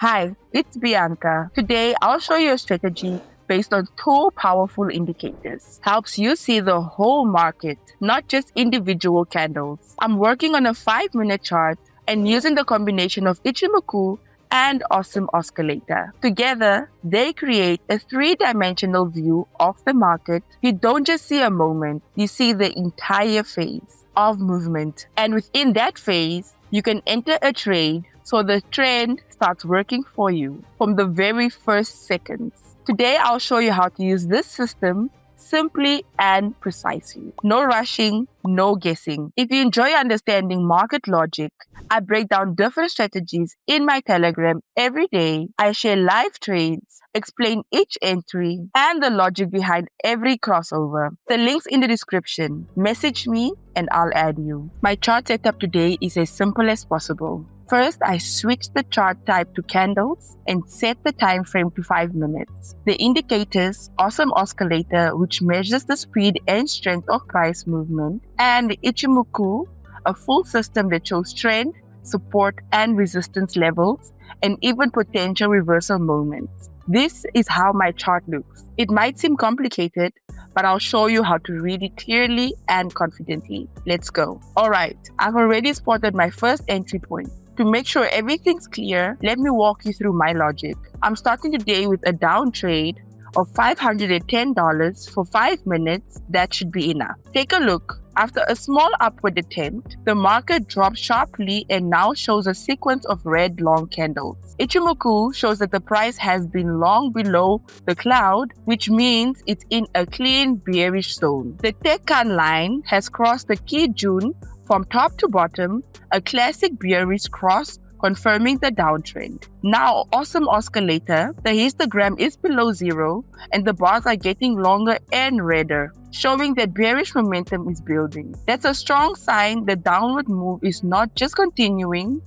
Hi, it's Bianca. Today, I'll show you a strategy based on two powerful indicators. Helps you see the whole market, not just individual candles. I'm working on a 5-minute chart and using the combination of Ichimoku and Awesome Oscillator. Together, they create a 3-dimensional view of the market. You don't just see a moment, you see the entire phase of movement. And within that phase, you can enter a trade so the trend starts working for you from the very first seconds. Today, I'll show you how to use this system simply and precisely. No rushing, no guessing. If you enjoy understanding market logic, I break down different strategies in my Telegram every day. I share live trades, explain each entry, and the logic behind every crossover. The link's in the description. Message me and I'll add you. My chart setup today is as simple as possible. First, I switch the chart type to candles and set the time frame to 5 minutes. The indicators, Awesome Oscillator, which measures the speed and strength of price movement, and Ichimoku, a full system that shows trend, support, and resistance levels, and even potential reversal moments. This is how my chart looks. It might seem complicated, but I'll show you how to read it clearly and confidently. Let's go. Alright, I've already spotted my first entry point. To make sure everything's clear, let me walk you through my logic. I'm starting today with a down trade of $510 for 5 minutes. That should be enough. Take a look. After a small upward attempt, the market dropped sharply and now shows a sequence of red long candles. Ichimoku shows that the price has been long below the cloud, which means it's in a clean bearish zone. The Tekkan line has crossed the key June from top to bottom, a classic bearish cross confirming the downtrend. Now, Awesome Oscillator, the histogram is below zero and the bars are getting longer and redder, showing that bearish momentum is building. That's a strong sign the downward move is not just continuing,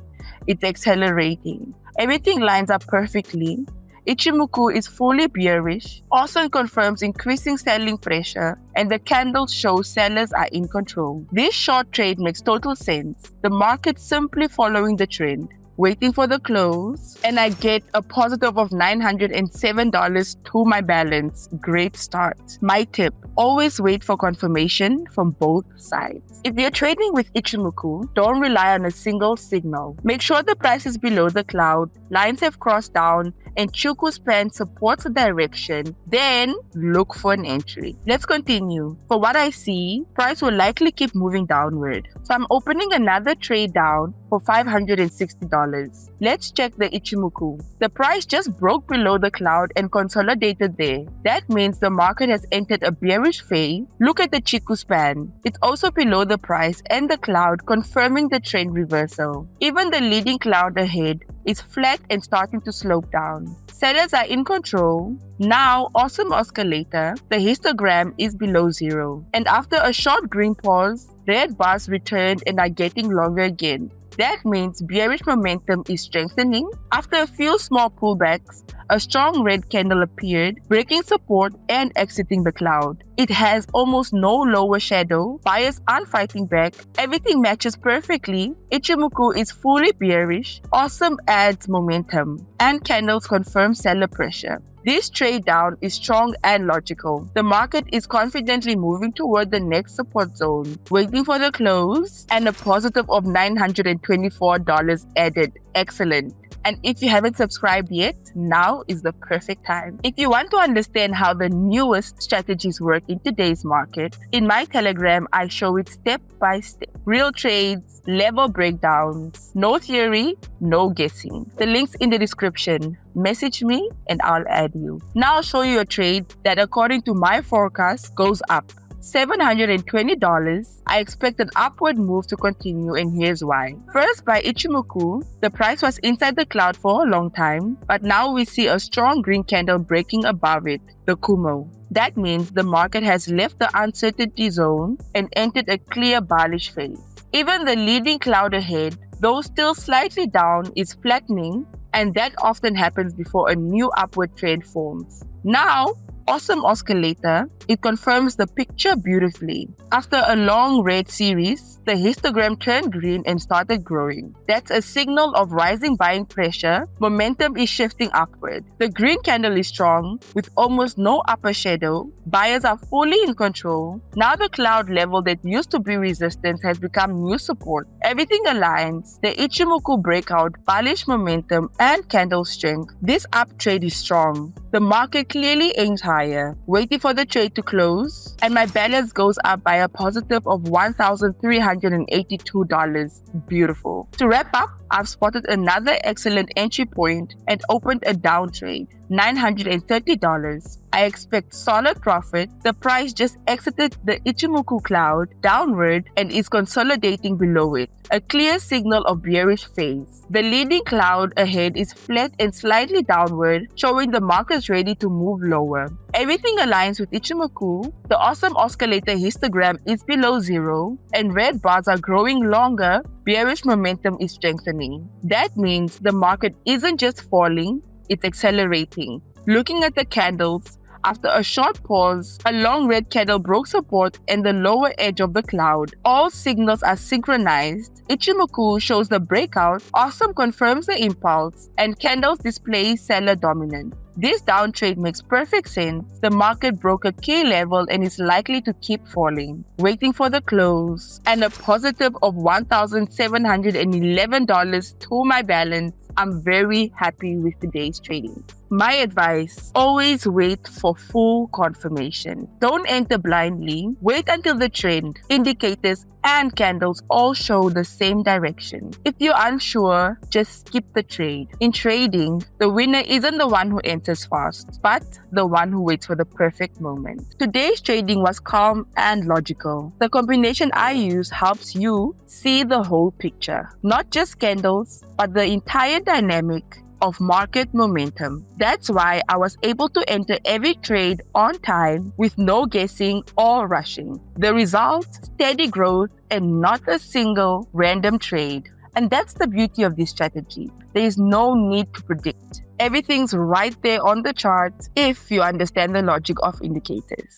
it's accelerating. Everything lines up perfectly. Ichimoku is fully bearish, Awesome confirms increasing selling pressure, and the candles show sellers are in control. This short trade makes total sense. The market simply following the trend, waiting for the close, and I get a positive of $907 to my balance. Great start. My tip, always wait for confirmation from both sides. If you're trading with Ichimoku, don't rely on a single signal. Make sure the price is below the cloud, lines have crossed down, and Chuku span supports the direction, then look for an entry. Let's continue. For what I see, price will likely keep moving downward. So I'm opening another trade down for $560. Let's check the Ichimoku. The price just broke below the cloud and consolidated there. That means the market has entered a bearish phase. Look at the Chiku span. It's also below the price and the cloud, confirming the trend reversal. Even the leading cloud ahead is flat and starting to slope down. Sellers are in control. Now, Awesome Oscillator, the histogram is below zero. And after a short green pause, red bars returned and are getting longer again. That means bearish momentum is strengthening. After a few small pullbacks, a strong red candle appeared, breaking support and exiting the cloud. It has almost no lower shadow. Buyers aren't fighting back. Everything matches perfectly. Ichimoku is fully bearish. Awesome adds momentum. And candles confirm seller pressure. This trade down is strong and logical. The market is confidently moving toward the next support zone, waiting for the close, and a positive of $924 added. Excellent. And if you haven't subscribed yet, now is the perfect time. If you want to understand how the newest strategies work in today's market, in my Telegram, I show it step by step. Real trades, level breakdowns, no theory, no guessing. The link's in the description. Message me and I'll add you. Now I'll show you a trade that according to my forecast goes up. $720, I expect an upward move to continue and here's why. First, by Ichimoku, the price was inside the cloud for a long time, but now we see a strong green candle breaking above it, the Kumo. That means the market has left the uncertainty zone and entered a clear bullish phase. Even the leading cloud ahead, though still slightly down, is flattening, and that often happens before a new upward trend forms. Now, awesome oscillator, it confirms the picture beautifully. After a long red series, the histogram turned green and started growing. That's a signal of rising buying pressure. Momentum is shifting upward. The green candle is strong with almost no upper shadow. Buyers are fully in control. Now the cloud level that used to be resistance has become new support. Everything aligns. The Ichimoku breakout, bullish momentum, and candle strength. This up trade is strong. The market clearly aims higher, waiting for the trade to close, and my balance goes up by a positive of $1,382. Beautiful. To wrap up, I've spotted another excellent entry point and opened a down trade, $930. I expect solid profit. The price just exited the Ichimoku cloud downward and is consolidating below it, a clear signal of bearish phase. The leading cloud ahead is flat and slightly downward, showing the market's ready to move lower. Everything aligns with Ichimoku. The awesome oscillator histogram is below zero, and red bars are growing longer. Bearish momentum is strengthening. That means the market isn't just falling, it's accelerating. Looking at the candles, after a short pause, a long red candle broke support and the lower edge of the cloud. All signals are synchronized. Ichimoku shows the breakout, awesome confirms the impulse, and candles display seller dominance. This downtrade makes perfect sense. The market broke a key level and is likely to keep falling. Waiting for the close and a positive of $1,711 to my balance. I'm very happy with today's trading. My advice, always wait for full confirmation. Don't enter blindly. Wait until the trend, indicators, and candles all show the same direction. If you're unsure, just skip the trade. In trading, the winner isn't the one who enters fast, but the one who waits for the perfect moment. Today's trading was calm and logical. The combination I use helps you see the whole picture, not just candles, but the entire dynamic of market momentum. That's why I was able to enter every trade on time with no guessing or rushing. The result, steady growth and not a single random trade. And that's the beauty of this strategy. There is no need to predict. Everything's right there on the chart if you understand the logic of indicators.